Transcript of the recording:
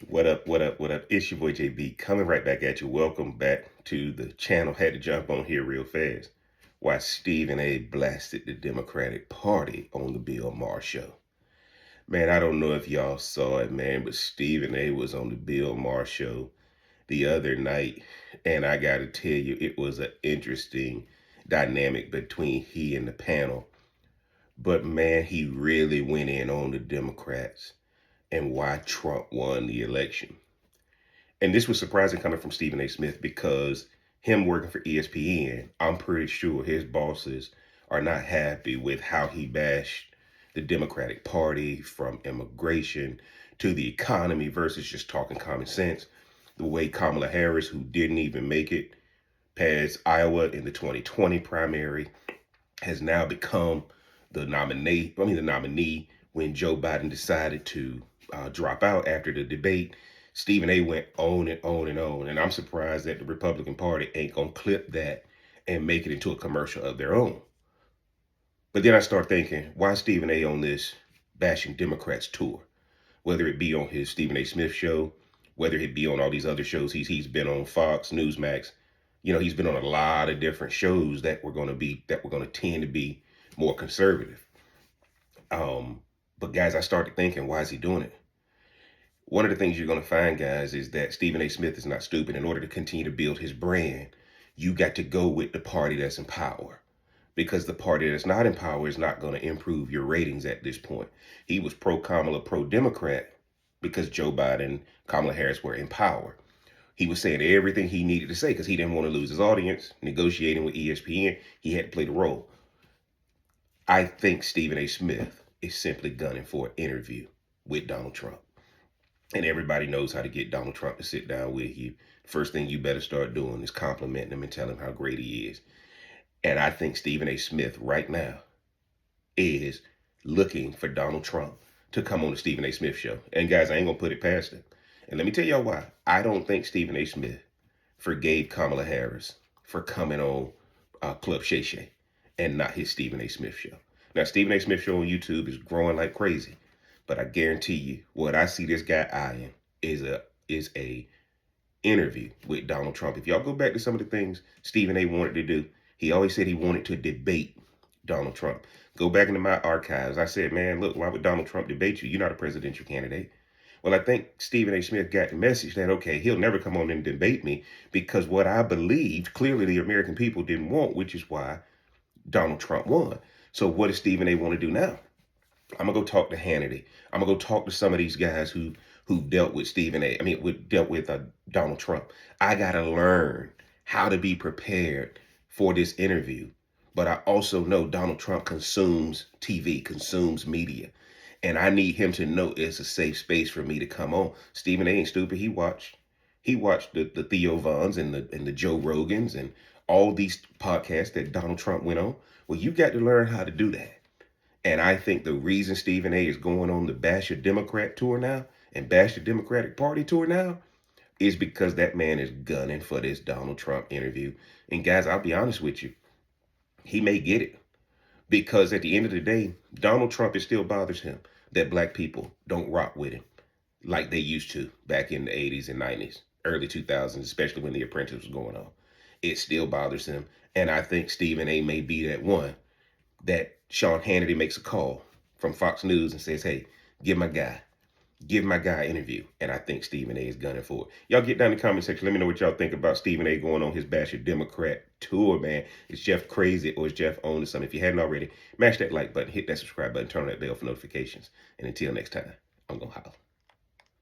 What up, what up, what up? It's your boy JB coming right back at you. Welcome back to the channel. Had to jump on here real fast. Why Stephen A blasted the Democratic Party on the Bill Maher show. Man, I don't know if y'all saw it, man, but Stephen A was on the Bill Maher show the other night. And I got to tell you, it was an interesting dynamic between he and the panel. But man, he really went in on the Democrats and why Trump won the election. And this was surprising coming from Stephen A. Smith because him working for ESPN, I'm pretty sure his bosses are not happy with how he bashed the Democratic Party, from immigration to the economy versus just talking common sense. The way Kamala Harris, who didn't even make it past Iowa in the 2020 primary, has now become the nominee when Joe Biden decided to drop out after the debate. Stephen A went on and on and on. And I'm surprised that the Republican Party ain't going to clip that and make it into a commercial of their own. But then I start thinking, why Stephen A on this bashing Democrats tour? Whether it be on his Stephen A Smith show, whether it be on all these other shows he's been on, Fox, Newsmax. You know, he's been on a lot of different shows that were going to tend to be more conservative. But guys, I started thinking, why is he doing it? One of the things you're going to find, guys, is that Stephen A. Smith is not stupid. In order to continue to build his brand, you got to go with the party that's in power, because the party that's not in power is not going to improve your ratings at this point. He was pro-Kamala, pro-Democrat because Joe Biden, Kamala Harris were in power. He was saying everything he needed to say because he didn't want to lose his audience. Negotiating with ESPN, he had to play the role. I think Stephen A. Smith is simply gunning for an interview with Donald Trump. And everybody knows how to get Donald Trump to sit down with you. First thing you better start doing is complimenting him and telling him how great he is. And I think Stephen A. Smith right now is looking for Donald Trump to come on the Stephen A. Smith show. And guys, I ain't going to put it past him. And let me tell y'all why. I don't think Stephen A. Smith forgave Kamala Harris for coming on Club Shay Shay and not his Stephen A. Smith show. Now, Stephen A. Smith show on YouTube is growing like crazy. But I guarantee you, what I see this guy eyeing is a interview with Donald Trump. If y'all go back to some of the things Stephen A. wanted to do, he always said he wanted to debate Donald Trump. Go back into my archives. I said, man, look, why would Donald Trump debate you? You're not a presidential candidate. Well, I think Stephen A. Smith got the message that, okay, he'll never come on and debate me, because what I believed, clearly the American people didn't want, which is why Donald Trump won. So what does Stephen A. want to do now? I'm gonna go talk to Hannity. I'm gonna go talk to some of these guys who dealt with dealt with Donald Trump. I gotta learn how to be prepared for this interview. But I also know Donald Trump consumes TV, consumes media, and I need him to know it's a safe space for me to come on. Stephen A. ain't stupid. He watched the Theo Vons and the Joe Rogans and all these podcasts that Donald Trump went on. Well, you got to learn how to do that. And I think the reason Stephen A. is going on the BASHED Democrat tour now and Bash the Democratic Party tour now is because that man is gunning for this Donald Trump interview. And guys, I'll be honest with you, he may get it, because at the end of the day, Donald Trump, it still bothers him that black people don't rock with him like they used to back in the 80s and 90s, early 2000s, especially when The Apprentice was going on. It still bothers him. And I think Stephen A. may be that one that Sean Hannity makes a call from Fox News and says, hey, give my guy an interview. And I think Stephen A. is gunning for it. Y'all get down in the comment section. Let me know what y'all think about Stephen A. going on his Bash a Democrat tour, man. Is Jeff crazy, or is Jeff on to something? If you hadn't already, mash that like button, hit that subscribe button, turn on that bell for notifications. And until next time, I'm going to holler.